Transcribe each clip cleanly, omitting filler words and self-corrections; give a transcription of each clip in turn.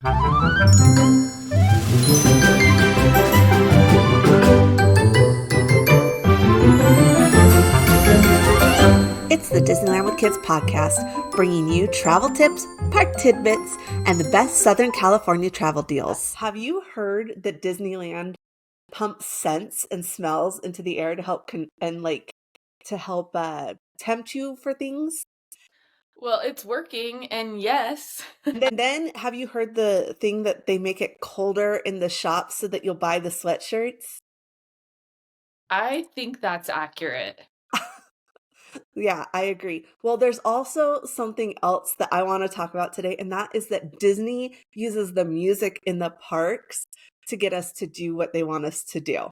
It's the Disneyland with Kids podcast, bringing you travel tips, park tidbits, and the best Southern California travel deals. Have you heard that Disneyland pumps scents and smells into the air to help tempt you for things? Well, it's working, and yes. And then have you heard the thing that they make it colder in the shops so that you'll buy the sweatshirts? I think that's accurate. Yeah, I agree. Well, there's also something else that I want to talk about today, and that is that Disney uses the music in the parks to get us to do what they want us to do.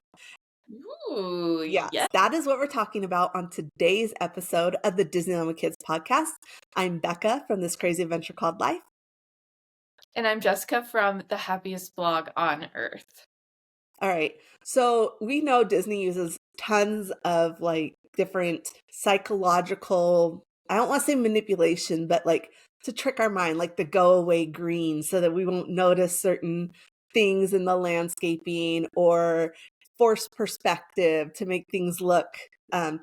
Ooh, Yes, yes. that is what we're talking about on today's episode of the Disneyland with Kids podcast. I'm Becca from This Crazy Adventure Called Life. And I'm Jessica from the Happiest Blog on Earth. All right. So we know Disney uses tons of different psychological, I don't want to say manipulation, but to trick our mind, like the go away green so that we won't notice certain things in the landscaping, or force perspective to make things look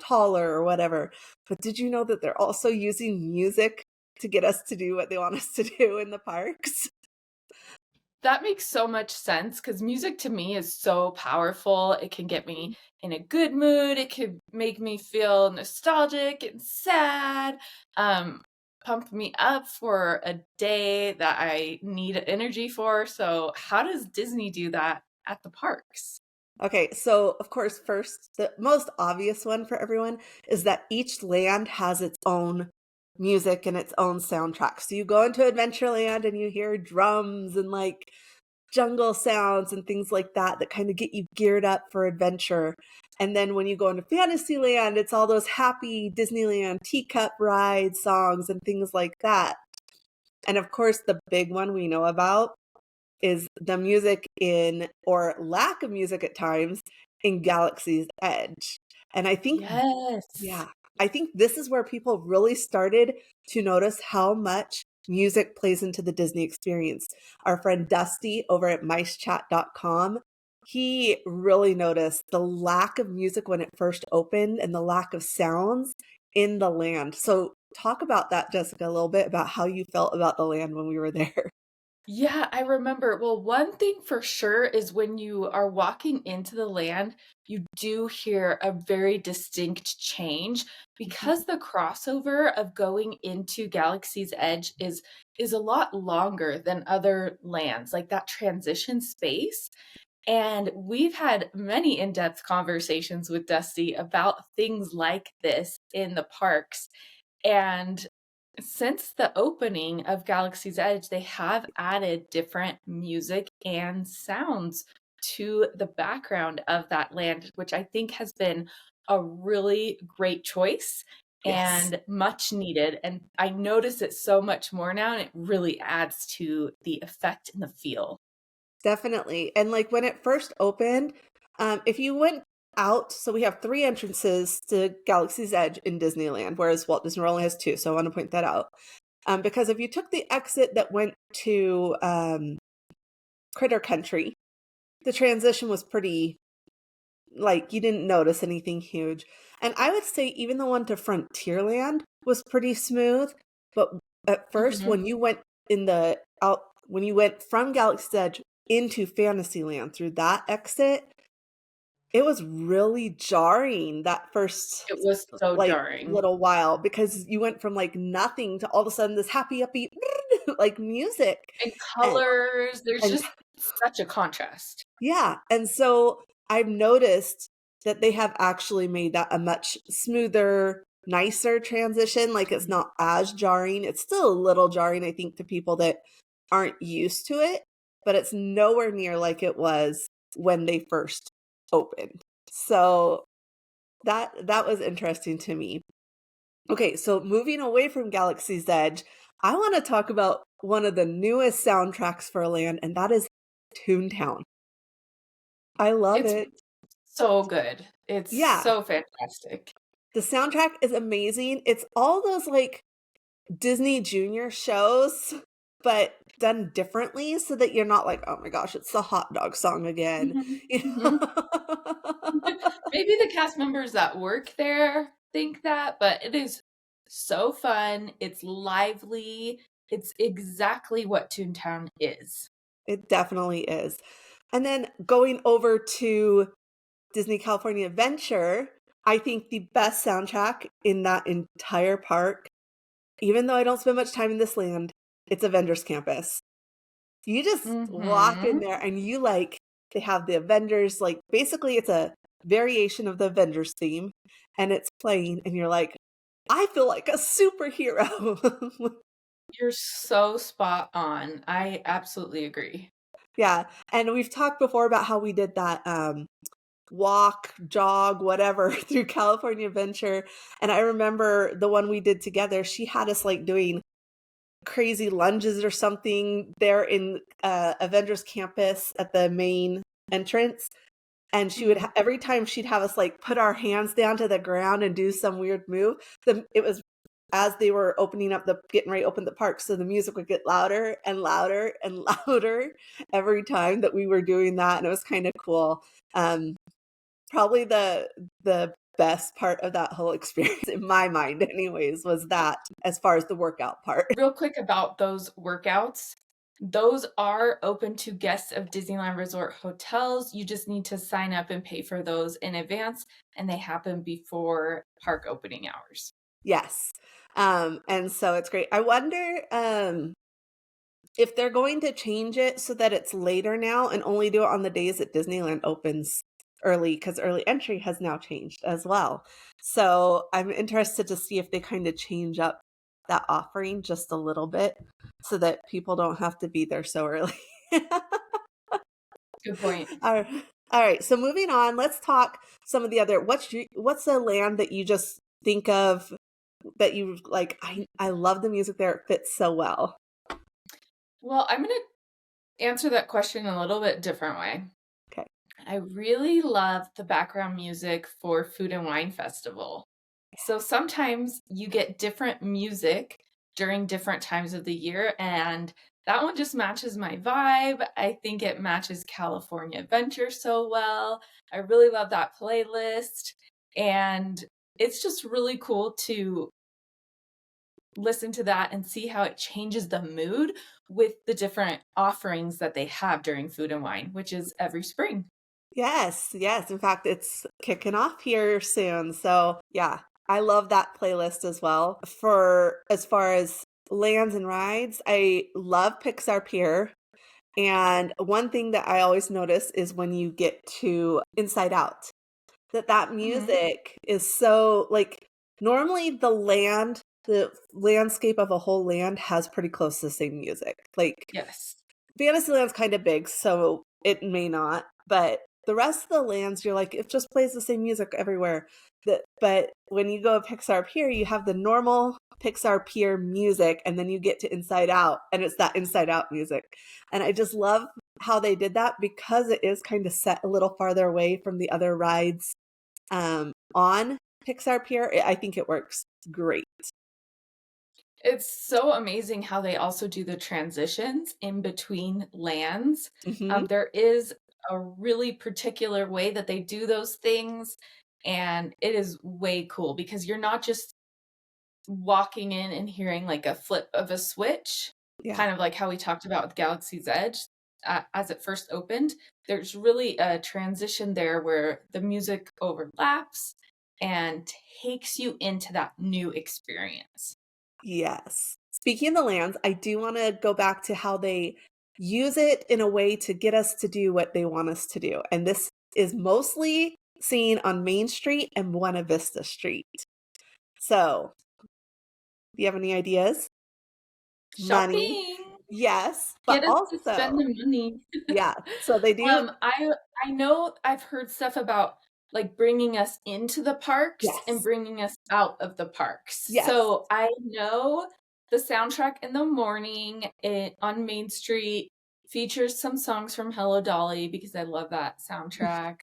taller or whatever. But did you know that they're also using music to get us to do what they want us to do in the parks? That makes so much sense because music to me is so powerful. It can get me in a good mood. It could make me feel nostalgic and sad, pump me up for a day that I need energy for. So, how does Disney do that at the parks? Okay, so of course, first, the most obvious one for everyone is that each land has its own music and its own soundtrack. So you go into Adventureland and you hear drums and jungle sounds and things like that that kind of get you geared up for adventure. And then when you go into Fantasyland, it's all those happy Disneyland teacup ride songs and things like that. And of course, the big one we know about is the music in, or lack of music at times, in Galaxy's Edge. And I think, Yes. yeah, I think this is where people really started to notice how much music plays into the Disney experience. Our friend Dusty over at micechat.com, he really noticed the lack of music when it first opened and the lack of sounds in the land. So talk about that, Jessica, a little bit about how you felt about the land when we were there. Yeah, I remember. Well, one thing for sure is when you are walking into the land, you do hear a very distinct change because the crossover of going into Galaxy's Edge is a lot longer than other lands, like that transition space. And we've had many in-depth conversations with Dusty about things like this in the parks. And since the opening of Galaxy's Edge, they have added different music and sounds to the background of that land, which I think has been a really great choice Yes. and much needed. And I notice it so much more now, and it really adds to the effect and the feel. Definitely. And when it first opened, if you went out, so we have three entrances to Galaxy's Edge in Disneyland, whereas Walt Disney World only has two. So I want to point that out. Because if you took the exit that went to Critter Country, the transition was pretty, you didn't notice anything huge. And I would say even the one to Frontierland was pretty smooth. But at first, Mhm. when you went when you went from Galaxy's Edge into Fantasyland through that exit, it was really jarring that first, It was so jarring. little while, because you went from, nothing to all of a sudden this happy, upbeat, music, And and colors, there's and just such a contrast. yeah, and so I've noticed that they have actually made that a much smoother, nicer transition, it's not as jarring. It's still a little jarring, I think, to people that aren't used to it, but it's nowhere near like it was when they first opened. So that was interesting to me. Okay, so moving away from Galaxy's Edge, I want to talk about one of the newest soundtracks for a land, and that is Toontown. I love It's it. so good. It's Yeah, so fantastic. the soundtrack is amazing. It's all those Disney Junior shows, but done differently so that you're not like, "Oh my gosh, it's the hot dog song again." Mhm, You mhm. know? Maybe the cast members that work there think that, but it is so fun, it's lively, it's exactly what Toontown is. It definitely is. And then going over to Disney California Adventure, I think the best soundtrack in that entire park, even though I don't spend much time in this land, it's Avengers Campus. You just walk in Mhm. there and you like they have the Avengers, like, basically it's a variation of the Avengers theme, and it's playing, and you're like, "I feel like a superhero." You're so spot on. I absolutely agree. Yeah, and we've talked before about how we did that, walk, jog, whatever, through California Adventure, and I remember the one we did together, she had us, like, doing crazy lunges or something there in, Avengers Campus at the main entrance, and she would Mhm. every time she'd have us, like, put our hands down to the ground and do some weird move, it was as they were opening up the getting ready to open the park, so the music would get louder and louder and louder every time that we were doing that, and it was kinda cool. Um, Probably the best part of that whole experience in my mind anyways was that as far as the workout part. Real quick about those workouts, those are open to guests of Disneyland Resort hotels. You just need to sign up and pay for those in advance, and they happen before park opening hours. Yes. And so it's great. I wonder, if they're going to change it so that it's later now and only do it on the days that Disneyland opens early, because early entry has now changed as well. So I'm interested to see if they kind of change up that offering just a little bit so that people don't have to be there so early. Good point. All right, so moving on, let's talk some of the other what's a land that you just think of that you like, I love the music there, it fits so well. Well, I'm gonna answer that question a little bit different way. Okay. I really love the background music for Food and Wine Festival. So sometimes you get different music during different times of the year, and that one just matches my vibe. I think it matches California Adventure so well. I really love that playlist, and it's just really cool to listen to that and see how it changes the mood with the different offerings that they have during Food and Wine, which is every spring. Yes, yes. In fact, it's kicking off here soon. So, yeah, I love that playlist as well. For as far as lands and rides, I love Pixar Pier. And one thing that I always notice is when you get to Inside Out, that Mhm. music is so like normally the landscape of a whole land has pretty close to the same music. Like Yes. Fantasyland's kinda big, so it may not, but the rest of the lands, you're like, it just plays the same music everywhere. But when you go to Pixar Pier, you have the normal Pixar Pier music, and then you get to Inside Out, and it's that Inside Out music. And I just love how they did that because it is kinda set a little farther away from the other rides, on Pixar Pier, I think it works great. It's so amazing how they also do the transitions in between lands. Mhm. There is a really particular way that they do those things, and it is way cool because you're not just walking in and hearing like a flip of a switch, Yeah. kind of like how we talked about with Galaxy's Edge as it first opened. There's really a transition there where the music overlaps and takes you into that new experience. Yes. Speaking of the lands, I do wanna go back to how they use it in a way to get us to do what they want us to do, and this is mostly seen on Main Street and Buena Vista Street. So, do you have any ideas? Money. Shopping! Yes, but Get us to spend also the money. yeah, so they do Um, I I know I've heard stuff about, like, bringing us into the parks and yes, bringing us out of the parks. yes. So, I know the soundtrack in the morning, on Main Street features some songs from Hello Dolly because I love that soundtrack,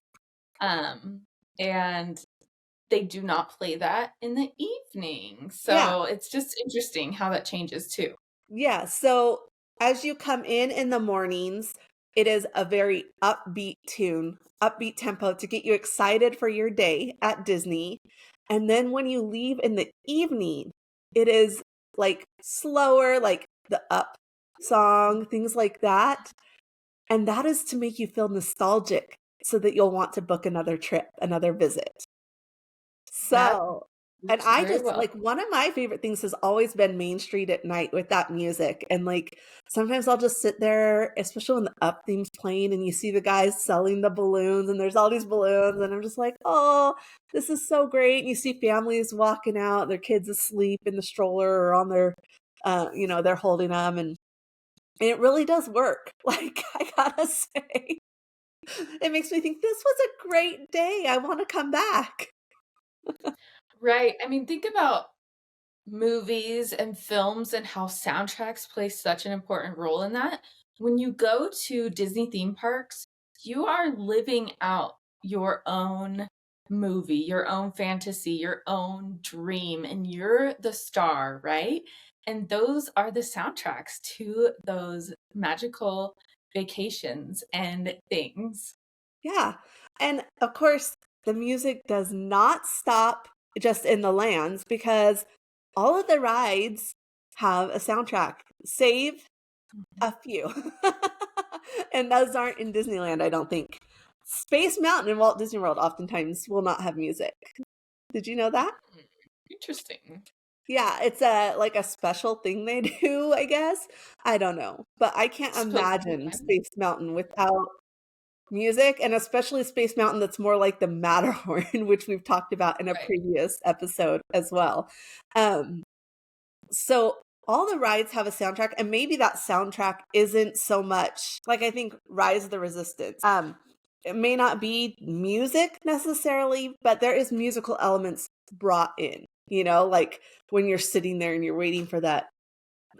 um, and they do not play that in the evening, Yeah. so it's just interesting how that changes too. Yeah, so as you come in the mornings, it is a very upbeat tune, upbeat tempo to get you excited for your day at Disney. And then when you leave in the evening, it is like slower, like the up song, things like that. And that is to make you feel nostalgic so that you'll want to book another trip, another visit. That So and works I very just well. like, one of my favorite things has always been Main Street at night with that music, and, like, sometimes I'll just sit there, especially when the Up theme's playing and you see the guys selling the balloons, and there's all these balloons, and I'm just like, "Oh, this is so great," and you see families walking out, their kids asleep in the stroller or on their, they're holding them, and it really does work, like, I gotta say. It makes me think, "This was a great day, I wanna come back." Right. I mean, think about movies and films and how soundtracks play such an important role in that. When you go to Disney theme parks, you are living out your own movie, your own fantasy, your own dream, and you're the star, right? And those are the soundtracks to those magical vacations and things. Yeah, and of course, the music does not stop just in the lands because all of the rides have a soundtrack, save Mhm. a few. And those aren't in Disneyland, I don't think. Space Mountain in Walt Disney World oftentimes will not have music. Did you know that? Mm, interesting. Yeah, it's a like a special thing they do, I guess. I don't know, but I can't Supposed to be imagine fun. Space Mountain without music, and especially Space Mountain that's more like the Matterhorn, which we've talked about in a Right. previous episode as well. Um, so all the rides have a soundtrack, and maybe that soundtrack isn't so much like I think Rise of the Resistance. It may not be music necessarily, but there is musical elements brought in, like when you're sitting there and you're waiting for that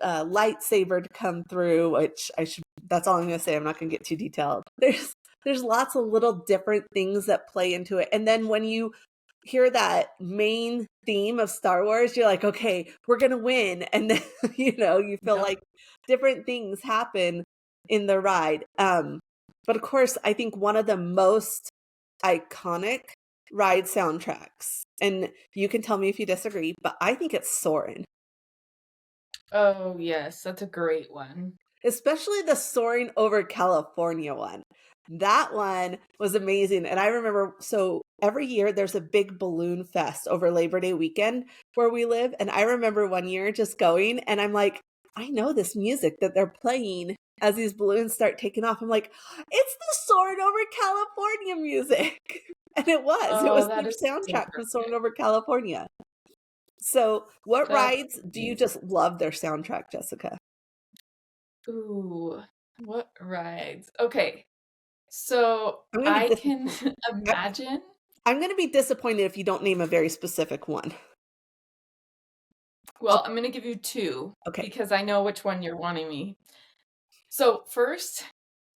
lightsaber to come through, which I should that's all I'm gonna say, I'm not gonna get too detailed. There's lots of little different things that play into it, and then when you hear that main theme of Star Wars, you're like, "Okay, we're gonna win," and then, you feel Yep. like different things happen in the ride, but of course, I think one of the most iconic ride soundtracks, and you can tell me if you disagree, but I think it's Soarin'. Oh, yes, that's a great one. Especially the Soaring over California one. That one was amazing, and I remember so every year there's a big balloon fest over Labor Day weekend where we live, and I remember one year just going, and I'm like, "I know this music that they're playing as these balloons start taking off." I'm like, "It's the Soaring over California music." And it was. It Oh, was that the is so soundtrack from Soaring perfect. over California. So, what That's rides do you amazing. just love their soundtrack, Jessica? Ooh, what rides? Okay, so I'm gonna be I can disappointed. imagine. I'm gonna be disappointed if you don't name a very specific one. Well, I'll I'm gonna give you 2 okay. because I know which one you're wanting me. So, first,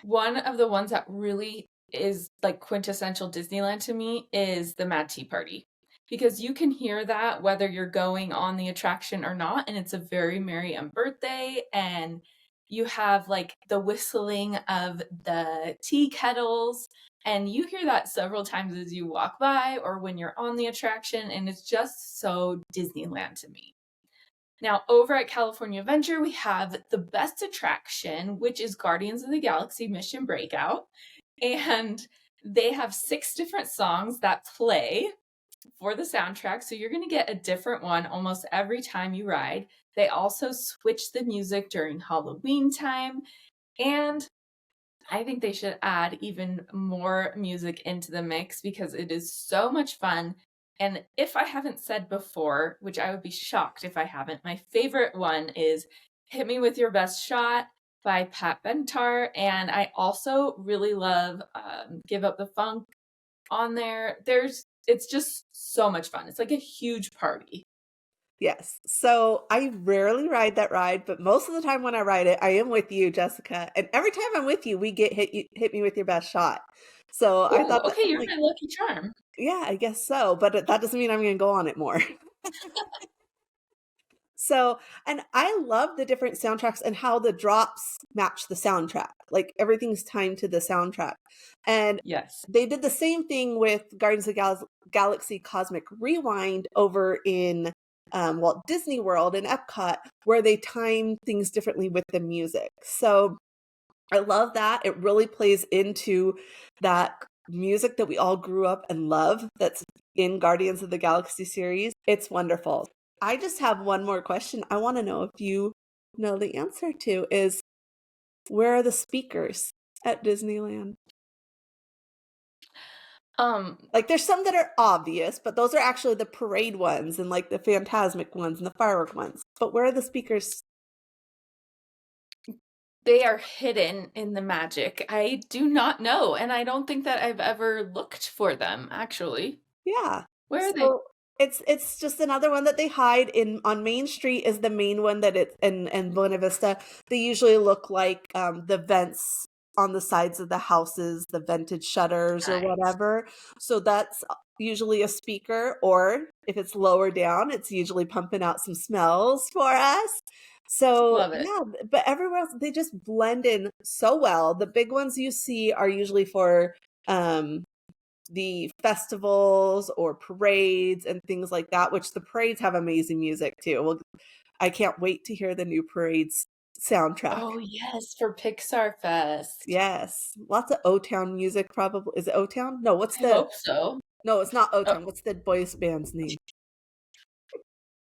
one of the ones that really is, like, quintessential Disneyland to me is the Mad Tea Party, because you can hear that whether you're going on the attraction or not, and it's a very merry birthday, and you have, like, the whistling of the tea kettles, and you hear that several times as you walk by or when you're on the attraction, and it's just so Disneyland to me. Now, over at California Adventure, we have the best attraction, which is Guardians of the Galaxy Mission Breakout. And they have 6 different songs that play for the soundtrack. So you're going to get a different one almost every time you ride. They also switch the music during Halloween time. And I think they should add even more music into the mix because it is so much fun. And if I haven't said before, which I would be shocked if I haven't, my favorite one is Hit Me With Your Best Shot by Pat Benatar. And I also really love Give Up the Funk on there. It's just so much fun. It's like a huge party. Yes. So, I rarely ride that ride, but most of the time when I ride it, I am with you, Jessica, and every time I'm with you, we get hit me with your best shot. So, I Ooh, thought that okay, I'm you're like, my lucky charm. yeah, I guess so, but that doesn't mean I'm gonna go on it more. So, and I love the different soundtracks and how the drops match the soundtrack. Like everything's timed to the soundtrack. And Yes. they did the same thing with Guardians of the Galaxy Cosmic Rewind over in Walt Disney World in Epcot, where they time things differently with the music. So I love that. It really plays into that music that we all grew up and love that's in Guardians of the Galaxy series. It's wonderful. I just have one more question I want to know if you know the answer to is where are the speakers at Disneyland? Like there's some that are obvious, but those are actually the parade ones and like the Phantasmic ones and the firework ones. But where are the speakers? They are hidden in the magic. I do not know, and I don't think that I've ever looked for them, actually. Yeah. Where are they? So it's just another one that they hide in on Main Street is the main one that it's and Buena Vista. They usually look like the vents on the sides of the houses, the vented shutters or Nice. whatever. So that's usually a speaker, or if it's lower down, it's usually pumping out some smells for us. So Love it. yeah, but everywhere else they just blend in so well. The big ones you see are usually for the festivals or parades and things like that, which the parades have amazing music too. Well, I can't wait to hear the new parades soundtrack. Oh, yes, for Pixar Fest. Yes. Lots of O-Town music probably. Is it O-Town? No, I hope so. no, it's not Oh, O-Town. What's the boys band's name?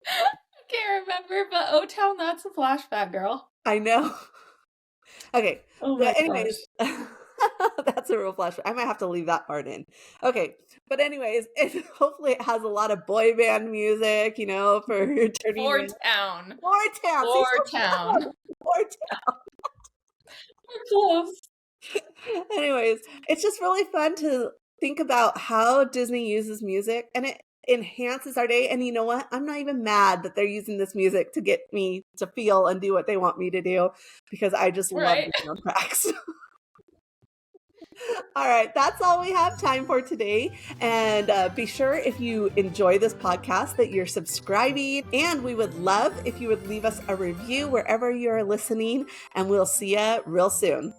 I can't remember, but O Town, that's a flashback, girl. I know. Okay. Oh my But gosh. anyways, that's a real flashback. I might have to leave that part in. Okay. But anyways, hopefully it has a lot of boy band music, for turning Four in. Town. More town. See, Four so Town. close. More town. We're close. Anyways, it's just really fun to think about how Disney uses music and it enhances our day. And you know what? I'm not even mad that they're using this music to get me to feel and do what they want me to do because I just love Right. the soundtracks. All right, that's all we have time for today. And be sure if you enjoy this podcast that you're subscribing. And we would love if you would leave us a review wherever you're listening. And we'll see you real soon.